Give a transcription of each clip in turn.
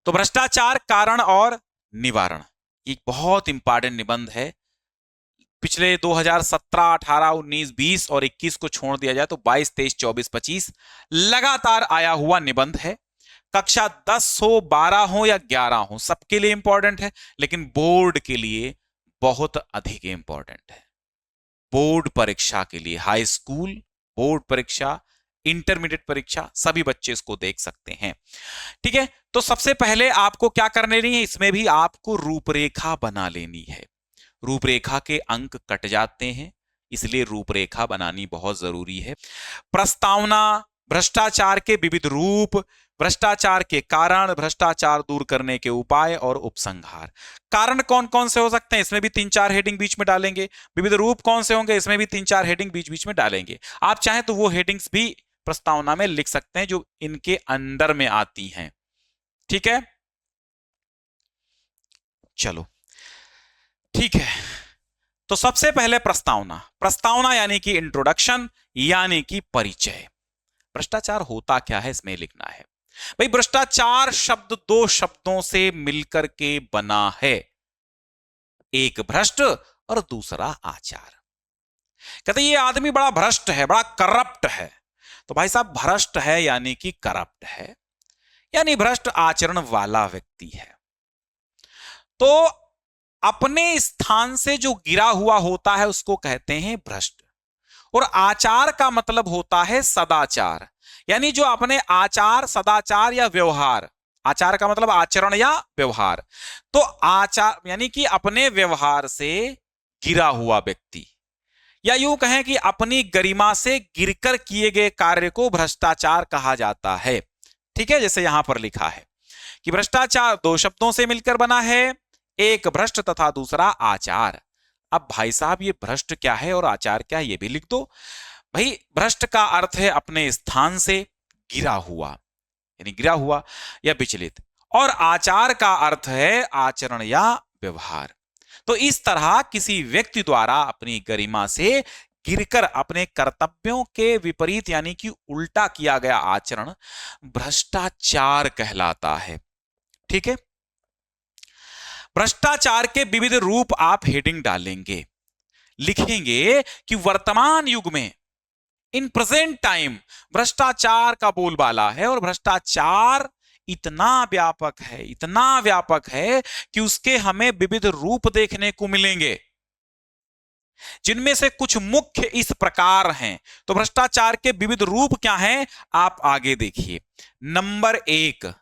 तो भ्रष्टाचार कारण और निवारण एक बहुत इंपॉर्टेंट निबंध है। पिछले 2017, 18, 19, 20 और 21 को छोड़ दिया जाए तो 22, 23, 24, 25 लगातार आया हुआ निबंध है। कक्षा 10 हो, 12 हो या 11 हो, सबके लिए इंपॉर्टेंट है, लेकिन बोर्ड के लिए बहुत अधिक इंपॉर्टेंट है। बोर्ड परीक्षा के लिए, हाई स्कूल बोर्ड परीक्षा, इंटरमीडिएट परीक्षा, सभी बच्चे इसको देख सकते हैं। ठीक है, तो सबसे पहले आपको क्या करने नहीं है, इसमें भी आपको रूपरेखा बना लेनी है। रूपरेखा के अंक कट जाते हैं, इसलिए रूपरेखा बनानी बहुत जरूरी है। प्रस्तावना, भ्रष्टाचार के विविध रूप, भ्रष्टाचार के कारण, भ्रष्टाचार दूर करने के उपाय और उपसंहार। कारण कौन कौन से हो सकते हैं, इसमें भी 3-4 हेडिंग बीच में डालेंगे। विविध रूप कौन से होंगे, इसमें भी 3-4 हेडिंग बीच बीच में डालेंगे। आप चाहें तो वो हेडिंग्स भी प्रस्तावना में लिख सकते हैं जो इनके अंडर में आती हैं। ठीक है, चलो ठीक है। तो सबसे पहले प्रस्तावना, प्रस्तावना यानी कि इंट्रोडक्शन, यानी कि परिचय। भ्रष्टाचार होता क्या है इसमें लिखना है। भाई भ्रष्टाचार शब्द 2 शब्दों से मिलकर के बना है, एक भ्रष्ट और दूसरा आचार। कहते ये आदमी बड़ा भ्रष्ट है, बड़ा करप्ट है। तो भाई साहब भ्रष्ट है यानी कि करप्ट है, यानी भ्रष्ट आचरण वाला व्यक्ति है। तो अपने स्थान से जो गिरा हुआ होता है उसको कहते हैं भ्रष्ट। और आचार का मतलब होता है सदाचार, यानी जो अपने आचार, सदाचार या व्यवहार, आचार का मतलब आचरण या व्यवहार, तो आचार यानी कि अपने व्यवहार से गिरा हुआ व्यक्ति, या यूं कहें कि अपनी गरिमा से गिरकर किए गए कार्य को भ्रष्टाचार कहा जाता है। ठीक है, जैसे यहां पर लिखा है कि भ्रष्टाचार 2 शब्दों से मिलकर बना है, एक भ्रष्ट तथा दूसरा आचार। अब भाई साहब ये भ्रष्ट क्या है और आचार क्या है ये भी लिख दो। भाई भ्रष्ट का अर्थ है अपने स्थान से गिरा हुआ, यानी गिरा हुआ या विचलित, और आचार का अर्थ है आचरण या व्यवहार। तो इस तरह किसी व्यक्ति द्वारा अपनी गरिमा से गिरकर अपने कर्तव्यों के विपरीत यानी कि उल्टा किया गया आचरण भ्रष्टाचार कहलाता है। ठीक है, भ्रष्टाचार के विविध रूप आप हेडिंग डालेंगे, लिखेंगे कि वर्तमान युग में, इन प्रेजेंट टाइम, भ्रष्टाचार का बोलबाला है और भ्रष्टाचार इतना व्यापक है, इतना व्यापक है कि उसके हमें विविध रूप देखने को मिलेंगे, जिनमें से कुछ मुख्य इस प्रकार हैं। तो भ्रष्टाचार के विविध रूप क्या हैं आप आगे देखिए। नंबर 1,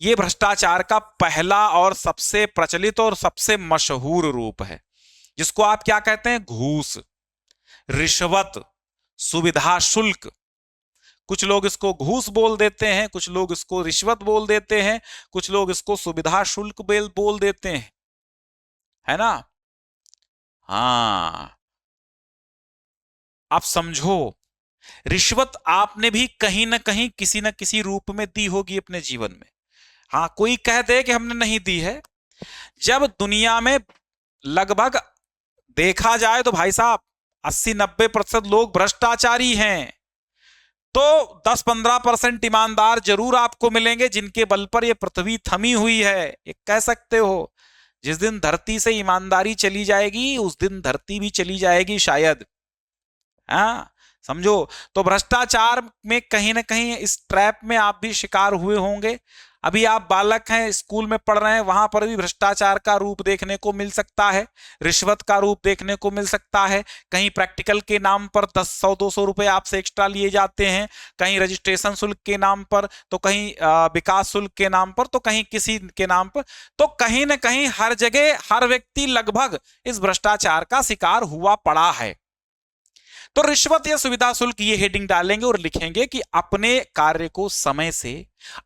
ये भ्रष्टाचार का पहला और सबसे प्रचलित और सबसे मशहूर रूप है, जिसको आप क्या कहते हैं, घूस, रिश्वत, सुविधा शुल्क। कुछ लोग इसको घूस बोल देते हैं, कुछ लोग इसको रिश्वत बोल देते हैं, कुछ लोग इसको सुविधा शुल्क बोल देते हैं, है ना। हाँ, आप समझो, रिश्वत आपने भी कहीं ना कहीं किसी ना किसी रूप में दी होगी अपने जीवन में। हाँ, कोई कह दे कि हमने नहीं दी है। जब दुनिया में लगभग देखा जाए तो भाई साहब 80-90% लोग भ्रष्टाचारी हैं, तो 10-15% ईमानदार जरूर आपको मिलेंगे, जिनके बल पर यह पृथ्वी थमी हुई है। ये कह सकते हो जिस दिन धरती से ईमानदारी चली जाएगी उस दिन धरती भी चली जाएगी शायद। हाँ, समझो। तो भ्रष्टाचार में कहीं ना कहीं इस ट्रैप में आप भी शिकार हुए होंगे। अभी आप बालक हैं, स्कूल में पढ़ रहे हैं, वहां पर भी भ्रष्टाचार का रूप देखने को मिल सकता है, रिश्वत का रूप देखने को मिल सकता है। कहीं प्रैक्टिकल के नाम पर 100-200 रुपए आपसे एक्स्ट्रा लिए जाते हैं, कहीं रजिस्ट्रेशन शुल्क के नाम पर, तो कहीं विकास शुल्क के नाम पर, तो कहीं किसी के नाम पर। तो कहीं ना कहीं हर जगह हर व्यक्ति लगभग इस भ्रष्टाचार का शिकार हुआ पड़ा है। तो रिश्वत या सुविधा शुल्क ये हेडिंग डालेंगे और लिखेंगे कि अपने कार्य को समय से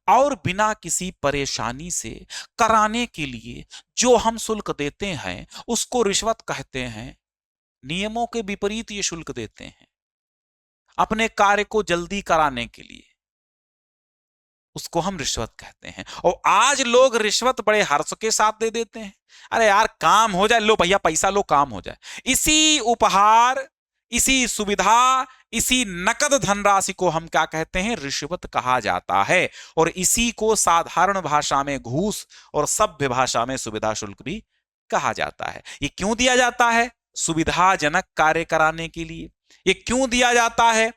और बिना किसी परेशानी से कराने के लिए जो हम शुल्क देते हैं उसको रिश्वत कहते हैं। नियमों के विपरीत ये शुल्क देते हैं अपने कार्य को जल्दी कराने के लिए, उसको हम रिश्वत कहते हैं। और आज लोग रिश्वत बड़े हर्ष के साथ दे देते हैं। अरे यार काम हो जाए, लो भैया पैसा लो, काम हो जाए। इसी उपहार, इसी सुविधा, इसी नकद धनराशि को हम क्या कहते हैं, रिश्वत कहा जाता है। और इसी को साधारण भाषा में घूस और सभ्य भाषा में सुविधा शुल्क भी कहा जाता है। ये क्यों दिया जाता है, सुविधाजनक कार्य कराने के लिए। ये क्यों दिया जाता है,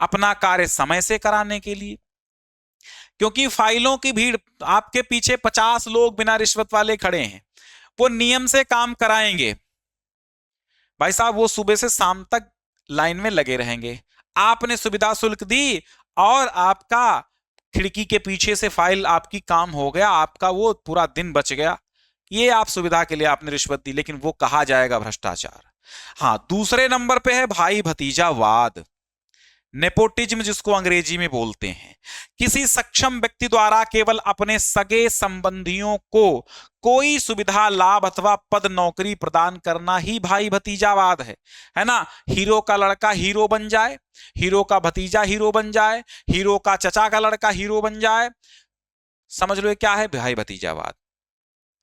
अपना कार्य समय से कराने के लिए। क्योंकि फाइलों की भीड़, आपके पीछे 50 लोग बिना रिश्वत वाले खड़े हैं, वो नियम से काम कराएंगे भाई साहब, वो सुबह से शाम तक लाइन में लगे रहेंगे। आपने सुविधा शुल्क दी और आपका खिड़की के पीछे से फाइल आपकी काम हो गया, आपका वो पूरा दिन बच गया। ये आप सुविधा के लिए आपने रिश्वत दी, लेकिन वो कहा जाएगा भ्रष्टाचार। हाँ, दूसरे नंबर पे है भाई भतीजावाद, नेपोटिज्म जिसको अंग्रेजी में बोलते हैं। किसी सक्षम व्यक्ति द्वारा केवल अपने सगे संबंधियों को कोई सुविधा, लाभ अथवा पद, नौकरी प्रदान करना ही भाई भतीजावाद है ना। हीरो का लड़का हीरो बन जाए, हीरो का भतीजा हीरो बन जाए, हीरो का चचा का लड़का हीरो बन जाए, समझ लो ये क्या है, भाई भतीजावाद,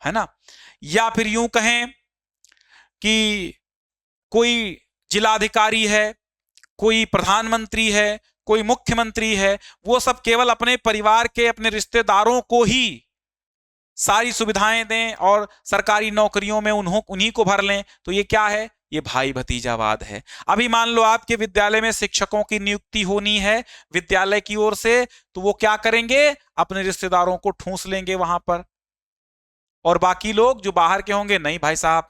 है ना। या फिर यूं कहें कि कोई जिलाधिकारी है, कोई प्रधानमंत्री है, कोई मुख्यमंत्री है, वो सब केवल अपने परिवार के, अपने रिश्तेदारों को ही सारी सुविधाएं दें और सरकारी नौकरियों में उन्हीं को भर लें, तो ये क्या है, ये भाई भतीजावाद है। अभी मान लो आपके विद्यालय में शिक्षकों की नियुक्ति होनी है विद्यालय की ओर से, तो वो क्या करेंगे, अपने रिश्तेदारों को ठूंस लेंगे वहां पर, और बाकी लोग जो बाहर के होंगे, नहीं भाई साहब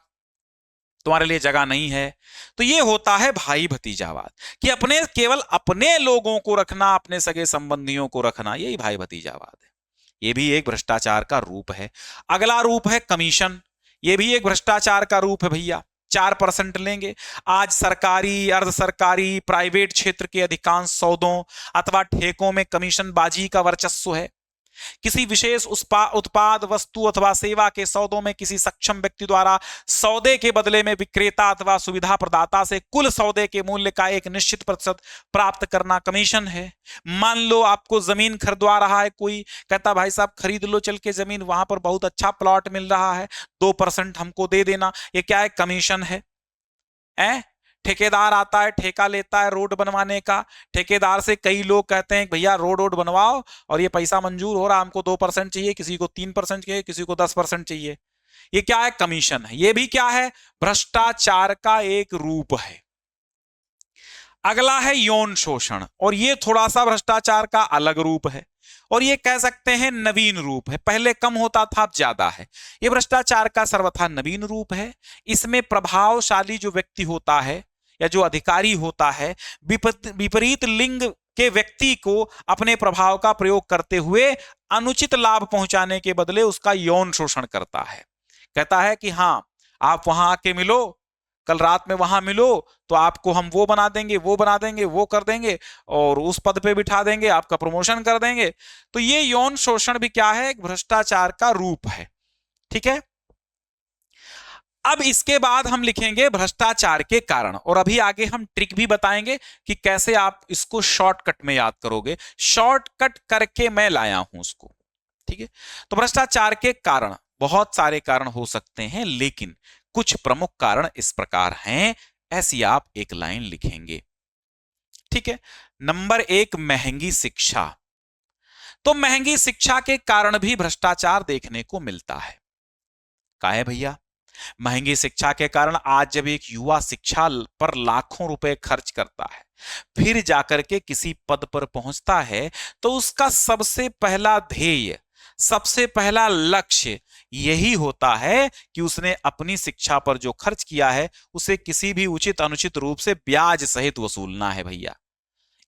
तुम्हारे लिए जगह नहीं है। तो ये होता है भाई भतीजावाद, कि केवल अपने लोगों को रखना, अपने सगे संबंधियों को रखना, यही भाई भतीजावाद है। ये भी एक भ्रष्टाचार का रूप है। अगला रूप है कमीशन, ये भी एक भ्रष्टाचार का रूप है भैया। 4% लेंगे। आज सरकारी, अर्ध सरकारी, प्राइवेट क्षेत्र के अधिकांश सौदों अथवा ठेकों में कमीशन बाजी का वर्चस्व है। किसी विशेष उत्पाद, वस्तु अथवा सेवा के सौदों में किसी सक्षम व्यक्ति द्वारा सौदे के बदले में विक्रेता अथवा सुविधा प्रदाता से कुल सौदे के मूल्य का एक निश्चित प्रतिशत प्राप्त करना कमीशन है। मान लो आपको जमीन खरीदवा रहा है कोई, कहता भाई साहब खरीद लो चल के जमीन, वहां पर बहुत अच्छा प्लॉट मिल रहा है, 2% हमको दे देना। ये क्या है, कमीशन है। ठेकेदार आता है, ठेका लेता है रोड बनवाने का, ठेकेदार से कई लोग कहते हैं भैया रोड बनवाओ और ये पैसा मंजूर हो रहा, हमको 2% चाहिए, किसी को 3% चाहिए, किसी को 10% चाहिए। ये क्या है, कमीशन है। ये भी क्या है, भ्रष्टाचार का एक रूप है। अगला है यौन शोषण, और ये थोड़ा सा भ्रष्टाचार का अलग रूप है, और ये कह सकते हैं नवीन रूप है। पहले कम होता था, अब ज्यादा है। ये भ्रष्टाचार का सर्वथा नवीन रूप है। इसमें प्रभावशाली जो व्यक्ति होता है या जो अधिकारी होता है, विपरीत लिंग के व्यक्ति को अपने प्रभाव का प्रयोग करते हुए अनुचित लाभ पहुंचाने के बदले उसका यौन शोषण करता है। कहता है कि हाँ आप वहां आके मिलो, कल रात में वहां मिलो तो आपको हम वो बना देंगे, वो बना देंगे, वो कर देंगे, और उस पद पे बिठा देंगे, आपका प्रमोशन कर देंगे। तो ये यौन शोषण भी क्या है, एक भ्रष्टाचार का रूप है। ठीक है। अब इसके बाद हम लिखेंगे भ्रष्टाचार के कारण, और अभी आगे हम ट्रिक भी बताएंगे कि कैसे आप इसको शॉर्टकट में याद करोगे। शॉर्टकट करके मैं लाया हूं उसको। ठीक है। तो भ्रष्टाचार के कारण बहुत सारे कारण हो सकते हैं, लेकिन कुछ प्रमुख कारण इस प्रकार हैं, ऐसी आप एक लाइन लिखेंगे। ठीक है। नंबर 1, महंगी शिक्षा। तो महंगी शिक्षा के कारण भी भ्रष्टाचार देखने को मिलता है। क्या है भैया, महंगी शिक्षा के कारण आज जब एक युवा शिक्षा पर लाखों रुपए खर्च करता है, फिर जाकर के किसी पद पर पहुंचता है, तो उसका सबसे पहला ध्येय, सबसे पहला लक्ष्य यही होता है कि उसने अपनी शिक्षा पर जो खर्च किया है उसे किसी भी उचित अनुचित रूप से ब्याज सहित वसूलना है भैया।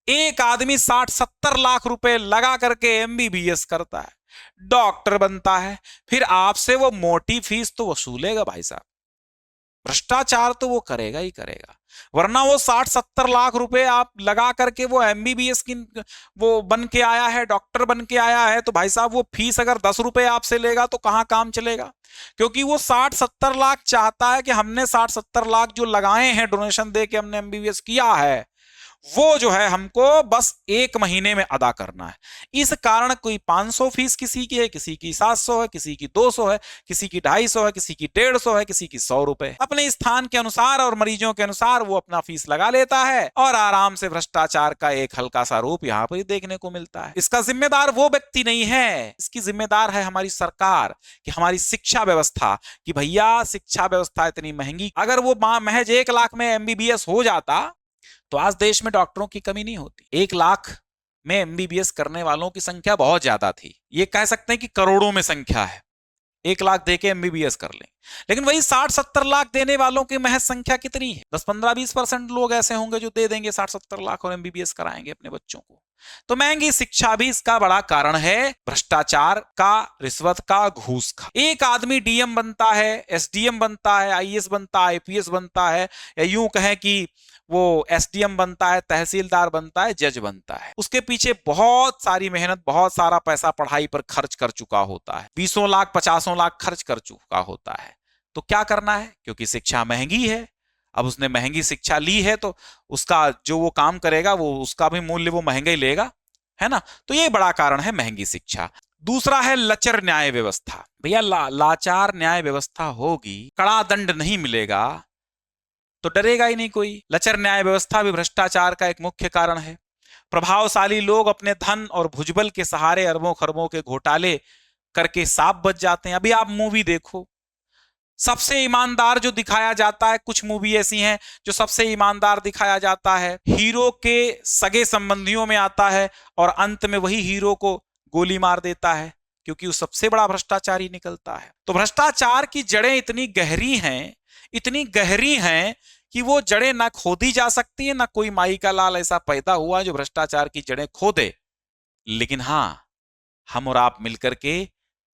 एक आदमी 60-70 लाख रुपए लगा करके एमबीबीएस करता है, डॉक्टर बनता है, फिर आपसे वो मोटी फीस तो वसूलेगा भाई साहब। भ्रष्टाचार तो वो करेगा ही करेगा, वरना वो 60-70 लाख रुपए आप लगा करके वो एमबीबीएस की वो बन के आया है, डॉक्टर बन के आया है, तो भाई साहब वो फीस अगर 10 रुपए आपसे लेगा तो कहां काम चलेगा। क्योंकि वो 60-70 लाख चाहता है कि हमने 60-70 लाख जो लगाए हैं डोनेशन दे के हमने एमबीबीएस किया है, वो जो है हमको बस 1 महीने में अदा करना है। इस कारण कोई 500 फीस किसी की है, किसी की 700 है, किसी की 200 है, किसी की 250 है, किसी की 150 है, किसी की 100 रुपए। अपने स्थान के अनुसार और मरीजों के अनुसार वो अपना फीस लगा लेता है और आराम से भ्रष्टाचार का एक हल्का सा रूप यहाँ पर ही देखने को मिलता है। इसका जिम्मेदार वो व्यक्ति नहीं है, इसकी जिम्मेदार है हमारी सरकार, कि हमारी शिक्षा व्यवस्था, कि भैया शिक्षा व्यवस्था इतनी महंगी, अगर वो महज 1 लाख में एमबीबीएस हो जाता तो आज देश में डॉक्टरों की कमी नहीं होती। 1 लाख में एमबीबीएस करने वालों की संख्या बहुत ज्यादा थी, ये कह सकते हैं कि करोड़ों में संख्या है। 1 लाख देके एमबीबीएस कर लें, लेकिन वही 60-70 लाख देने वालों की महज संख्या कितनी है? 10-15-20% लोग ऐसे होंगे जो दे देंगे 60-70 लाख और एमबीबीएस कराएंगे अपने बच्चों को। तो महंगी शिक्षा भी इसका बड़ा कारण है, भ्रष्टाचार का, रिश्वत का, घूस का। एक आदमी डीएम बनता है, एसडीएम बनता है, आईएएस बनता है, आईपीएस बनता है, या यूं कहें कि वो एसडीएम बनता है, तहसीलदार बनता है, जज बनता है। उसके पीछे बहुत सारी मेहनत, बहुत सारा पैसा पढ़ाई पर खर्च कर चुका होता है, 20 लाख 50 लाख खर्च कर चुका होता है। तो क्या करना है, क्योंकि शिक्षा महंगी है, अब उसने महंगी शिक्षा ली है तो उसका जो वो काम करेगा वो उसका भी मूल्य वो महंगा ही लेगा, है ना। तो ये बड़ा कारण है महंगी शिक्षा। दूसरा है लचर न्याय व्यवस्था। भैया लाचार न्याय व्यवस्था होगी, कड़ा दंड नहीं मिलेगा तो डरेगा ही नहीं कोई। लचर न्याय व्यवस्था भी भ्रष्टाचार का एक मुख्य कारण है। प्रभावशाली लोग अपने धन और भुजबल के सहारे अरबों खरबों के घोटाले करके साफ बच जाते हैं। अभी आप मूवी देखो, सबसे ईमानदार जो दिखाया जाता है, कुछ मूवी ऐसी हैं जो सबसे ईमानदार दिखाया जाता है, हीरो के सगे संबंधियों में आता है और अंत में वही हीरो को गोली मार देता है, क्योंकि वो सबसे बड़ा भ्रष्टाचारी निकलता है। तो भ्रष्टाचार की जड़ें इतनी गहरी हैं कि वो जड़ें ना खोदी जा सकती है, ना कोई माई का लाल ऐसा पैदा हुआ जो भ्रष्टाचार की जड़ें खोदे। लेकिन हाँ, हम और आप मिलकर के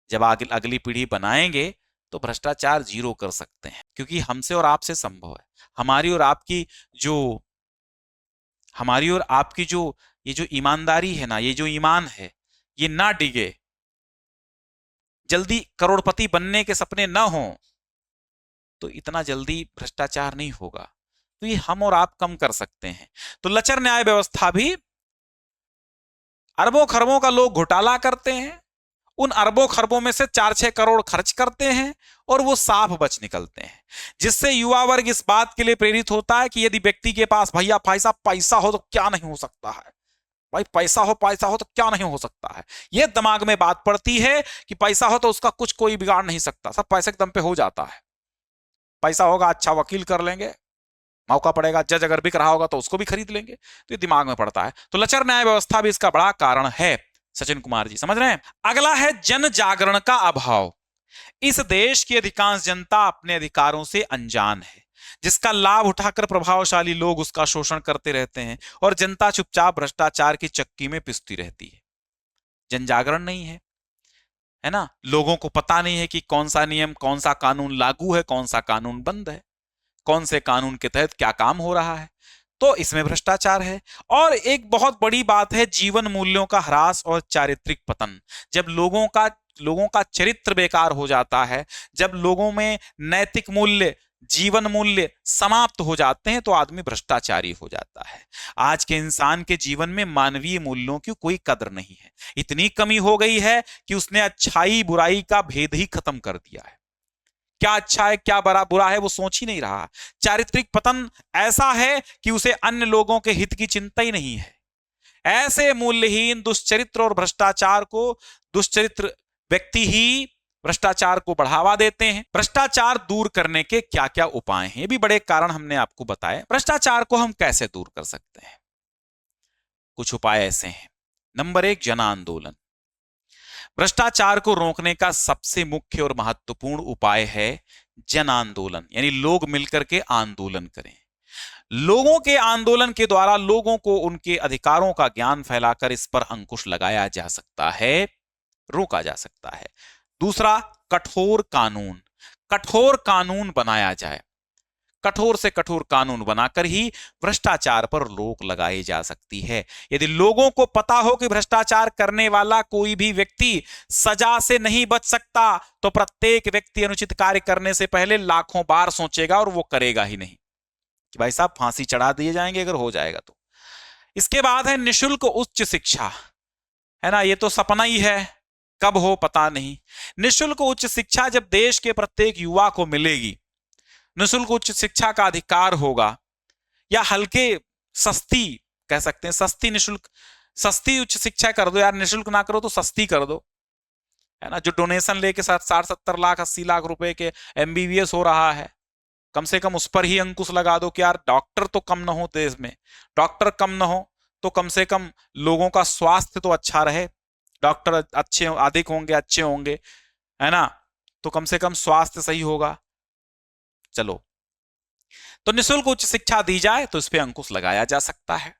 जब अगली पीढ़ी बनाएंगे तो भ्रष्टाचार जीरो कर सकते हैं, क्योंकि हमसे और आपसे संभव है। हमारी और आपकी जो ये जो ईमानदारी है ना, ये जो ईमान है, ये ना डिगे, जल्दी करोड़पति बनने के सपने ना हो, तो इतना जल्दी भ्रष्टाचार नहीं होगा। तो ये हम और आप कम कर सकते हैं। तो लचर न्याय व्यवस्था भी, अरबों खरबों का लोग घोटाला करते हैं, उन अरबों खरबों में से 4-6 करोड़ खर्च करते हैं और वो साफ बच निकलते हैं, जिससे युवा वर्ग इस बात के लिए प्रेरित होता है कि यदि व्यक्ति के पास भैया पैसा हो तो क्या नहीं हो सकता है, भाई पैसा हो तो क्या नहीं हो सकता है। ये दिमाग में बात पड़ती है कि पैसा हो तो उसका कुछ कोई बिगाड़ नहीं सकता, सब पैसे के दम पे हो जाता है। पैसा होगा, अच्छा वकील कर लेंगे, मौका पड़ेगा जज अगर बिक रहा होगा तो उसको भी खरीद लेंगे। तो ये दिमाग में पड़ता है। तो लचर न्याय व्यवस्था भी इसका बड़ा कारण है। सचिन कुमार जी समझ रहे हैं। अगला है जन जागरण का अभाव। इस देश की अधिकांश जनता अपने अधिकारों से अनजान है, जिसका लाभ उठाकर प्रभावशाली लोग उसका शोषण करते रहते हैं और जनता चुपचाप भ्रष्टाचार की चक्की में पिसती रहती है। जन जागरण नहीं है ना। लोगों को पता नहीं है कि कौन सा नियम, कौन सा कानून लागू है, कौन सा कानून बंद है, कौन से कानून के तहत क्या काम हो रहा है। तो इसमें भ्रष्टाचार है। और एक बहुत बड़ी बात है जीवन मूल्यों का ह्रास और चारित्रिक पतन। जब लोगों का चरित्र बेकार हो जाता है, जब लोगों में नैतिक मूल्य, जीवन मूल्य समाप्त हो जाते हैं, तो आदमी भ्रष्टाचारी हो जाता है। आज के इंसान के जीवन में मानवीय मूल्यों की कोई कदर नहीं है। इतनी कमी हो गई है कि उसने अच्छाई बुराई का भेद ही खत्म कर दिया है। क्या अच्छा है क्या बुरा है वो सोच ही नहीं रहा। चारित्रिक पतन ऐसा है कि उसे अन्य लोगों के हित की चिंता ही नहीं है। ऐसे मूल्यहीन दुष्चरित्र और दुष्चरित्र व्यक्ति ही भ्रष्टाचार को बढ़ावा देते हैं। भ्रष्टाचार दूर करने के क्या क्या उपाय हैं, ये भी बड़े कारण हमने आपको बताए। भ्रष्टाचार को हम कैसे दूर कर सकते हैं? कुछ उपाय ऐसे हैं। नंबर 1, जन आंदोलन। भ्रष्टाचार को रोकने का सबसे मुख्य और महत्वपूर्ण उपाय है जन आंदोलन, यानी लोग मिलकर के आंदोलन करें। लोगों के आंदोलन के द्वारा लोगों को उनके अधिकारों का ज्ञान फैलाकर इस पर अंकुश लगाया जा सकता है, रोका जा सकता है। दूसरा, कठोर कानून बनाया जाए। कठोर से कठोर कानून बनाकर ही भ्रष्टाचार पर रोक लगाई जा सकती है। यदि लोगों को पता हो कि भ्रष्टाचार करने वाला कोई भी व्यक्ति सजा से नहीं बच सकता, तो प्रत्येक व्यक्ति अनुचित कार्य करने से पहले लाखों बार सोचेगा और वो करेगा ही नहीं कि भाई साहब फांसी चढ़ा दिए जाएंगे अगर हो जाएगा तो। इसके बाद है निशुल्क उच्च शिक्षा, है ना, ये तो सपना ही है, कब हो पता नहीं। निशुल्क उच्च शिक्षा जब देश के प्रत्येक युवा को मिलेगी, निशुल्क उच्च शिक्षा का अधिकार होगा, या हल्के सस्ती कह सकते हैं, सस्ती निशुल्क, सस्ती उच्च शिक्षा कर दो यार, निशुल्क ना करो तो सस्ती कर दो, है ना। जो डोनेशन लेके 60-70 लाख 80 लाख रुपए के एमबीबीएस हो रहा है, कम से कम उस पर ही अंकुश लगा दो कि यार डॉक्टर तो कम ना हो देश में, डॉक्टर कम ना हो तो कम से कम लोगों का स्वास्थ्य तो अच्छा रहे, डॉक्टर अच्छे अधिक होंगे, अच्छे होंगे, है ना, तो कम से कम स्वास्थ्य सही होगा। चलो, तो निःशुल्क उच्च शिक्षा दी जाए तो इस पे अंकुश लगाया जा सकता है।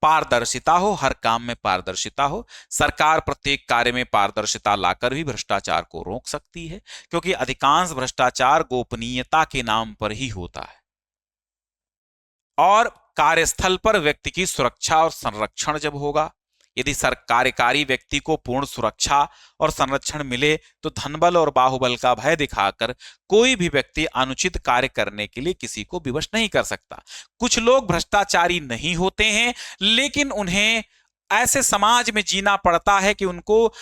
पारदर्शिता हो, हर काम में पारदर्शिता हो, सरकार प्रत्येक कार्य में पारदर्शिता लाकर भी भ्रष्टाचार को रोक सकती है, क्योंकि अधिकांश भ्रष्टाचार गोपनीयता के नाम पर ही होता है। और कार्यस्थल पर व्यक्ति की सुरक्षा और संरक्षण जब होगा, यदि कार्यकारी व्यक्ति को पूर्ण सुरक्षा और संरक्षण मिले तो धनबल और बाहुबल का भय दिखाकर कोई भी व्यक्ति अनुचित कार्य करने के लिए किसी को विवश नहीं कर सकता। कुछ लोग भ्रष्टाचारी नहीं होते हैं, लेकिन उन्हें ऐसे समाज में जीना पड़ता है कि उनको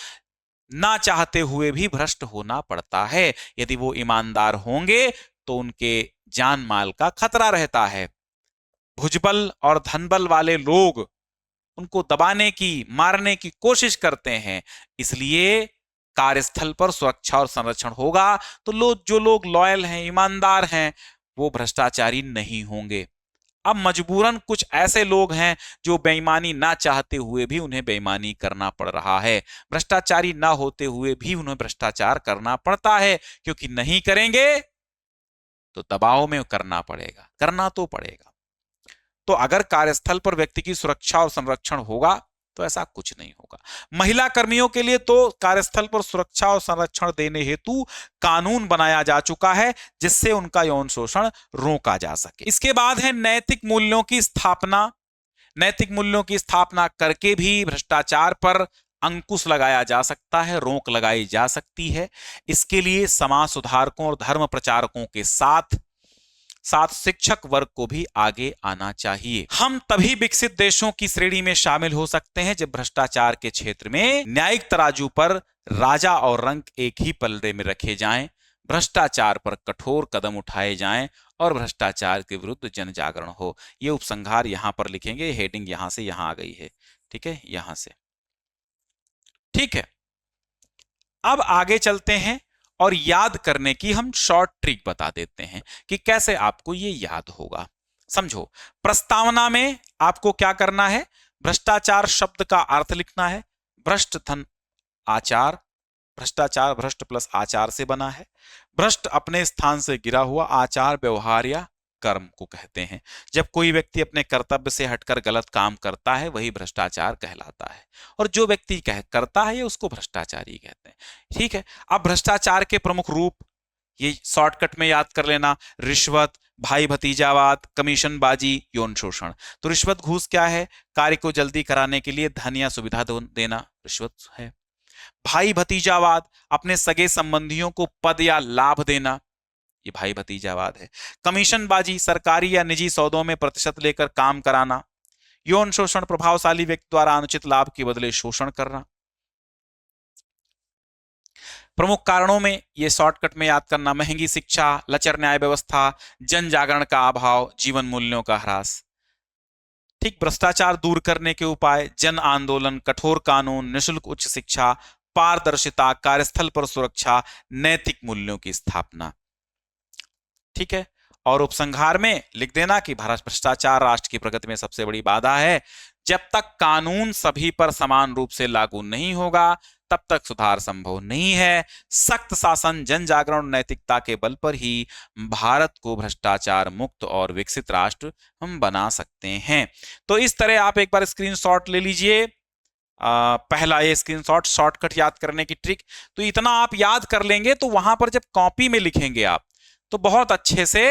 ना चाहते हुए भी भ्रष्ट होना पड़ता है। यदि वो ईमानदार होंगे तो उनके जान माल का खतरा रहता है। भुजबल और धनबल वाले लोग उनको दबाने की, मारने की कोशिश करते हैं, इसलिए कार्यस्थल पर सुरक्षा और संरक्षण होगा तो जो लोग लॉयल हैं, ईमानदार हैं, वो भ्रष्टाचारी नहीं होंगे। अब मजबूरन कुछ ऐसे लोग हैं जो बेईमानी ना चाहते हुए भी उन्हें बेईमानी करना पड़ रहा है, भ्रष्टाचारी ना होते हुए भी उन्हें भ्रष्टाचार करना पड़ता है, क्योंकि नहीं करेंगे तो दबाव में करना पड़ेगा, करना तो पड़ेगा। तो अगर कार्यस्थल पर व्यक्ति की सुरक्षा और संरक्षण होगा तो ऐसा कुछ नहीं होगा। महिला कर्मियों के लिए तो कार्यस्थल पर सुरक्षा और संरक्षण देने हेतु कानून बनाया जा चुका है, जिससे उनका यौन शोषण रोका जा सके। इसके बाद है नैतिक मूल्यों की स्थापना। नैतिक मूल्यों की स्थापना करके भी भ्रष्टाचार पर अंकुश लगाया जा सकता है, रोक लगाई जा सकती है। इसके लिए समाज सुधारकों और धर्म प्रचारकों के साथ साथ शिक्षक वर्ग को भी आगे आना चाहिए। हम तभी विकसित देशों की श्रेणी में शामिल हो सकते हैं जब भ्रष्टाचार के क्षेत्र में न्यायिक तराजू पर राजा और रंक एक ही पलड़े में रखे जाएं, भ्रष्टाचार पर कठोर कदम उठाए जाएं और भ्रष्टाचार के विरुद्ध जन जागरण हो। ये उपसंहार यहां पर लिखेंगे, हेडिंग यहां से यहां आ गई है, ठीक है, यहां से, ठीक है। अब आगे चलते हैं और याद करने की हम शॉर्ट ट्रिक बता देते हैं कि कैसे आपको ये याद होगा। समझो, प्रस्तावना में आपको क्या करना है, भ्रष्टाचार शब्द का अर्थ लिखना है। भ्रष्ट धन आचार, भ्रष्टाचार भ्रष्ट प्लस आचार से बना है। भ्रष्ट अपने स्थान से गिरा हुआ, आचार व्यवहार या कर्म को कहते हैं। जब कोई व्यक्ति अपने कर्तव्य से हटकर गलत काम करता है वही भ्रष्टाचार कहलाता है, और जो व्यक्ति करता है उसको भ्रष्टाचारी कहते हैं, ठीक है। अब भ्रष्टाचार के प्रमुख रूप ये शॉर्टकट में याद कर लेना, रिश्वत, भाई भतीजावाद, कमीशनबाजी, यौन शोषण। तो रिश्वत घूस क्या है, कार्य को जल्दी कराने के लिए धन या सुविधा देना रिश्वत है। भाई भतीजावाद, अपने सगे संबंधियों को पद या लाभ देना, ये भाई भतीजावाद है। कमीशनबाजी, सरकारी या निजी सौदों में प्रतिशत लेकर काम कराना। यौन शोषण, प्रभावशाली व्यक्ति द्वारा अनुचित लाभ के बदले शोषण करना। प्रमुख कारणों में ये शॉर्टकट में याद करना, महंगी शिक्षा, लचर न्याय व्यवस्था, जन जागरण का अभाव, जीवन मूल्यों का ह्रास। ठीक, भ्रष्टाचार दूर करने के उपाय, जन आंदोलन, कठोर कानून, निःशुल्क उच्च शिक्षा, पारदर्शिता, कार्यस्थल पर सुरक्षा, नैतिक मूल्यों की स्थापना, ठीक है। और उपसंहार में लिख देना कि भ्रष्टाचार राष्ट्र की प्रगति में सबसे बड़ी बाधा है। जब तक कानून सभी पर समान रूप से लागू नहीं होगा तब तक सुधार संभव नहीं है। सख्त शासन, जन जागरण और नैतिकता के बल पर ही भारत को भ्रष्टाचार मुक्त और विकसित राष्ट्र हम बना सकते हैं। तो इस तरह आप एक बार स्क्रीनशॉट ले लीजिए। पहला ये स्क्रीनशॉट, शॉर्टकट याद करने की ट्रिक। तो इतना आप याद कर लेंगे तो वहां पर जब कॉपी में लिखेंगे आप तो बहुत अच्छे से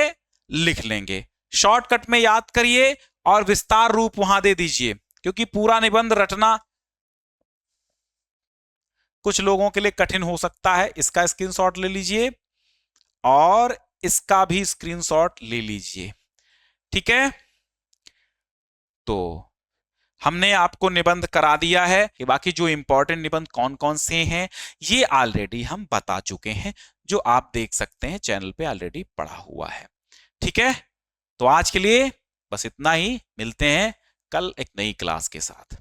लिख लेंगे। शॉर्टकट में याद करिए और विस्तार रूप वहां दे दीजिए, क्योंकि पूरा निबंध रटना कुछ लोगों के लिए कठिन हो सकता है। इसका स्क्रीनशॉट ले लीजिए और इसका भी स्क्रीनशॉट ले लीजिए, ठीक है। तो हमने आपको निबंध करा दिया है कि बाकी जो इंपॉर्टेंट निबंध कौन कौन से हैं ये ऑलरेडी हम बता चुके हैं, जो आप देख सकते हैं चैनल पे ऑलरेडी पड़ा हुआ है। ठीक है, तो आज के लिए बस इतना ही, मिलते हैं कल एक नई क्लास के साथ।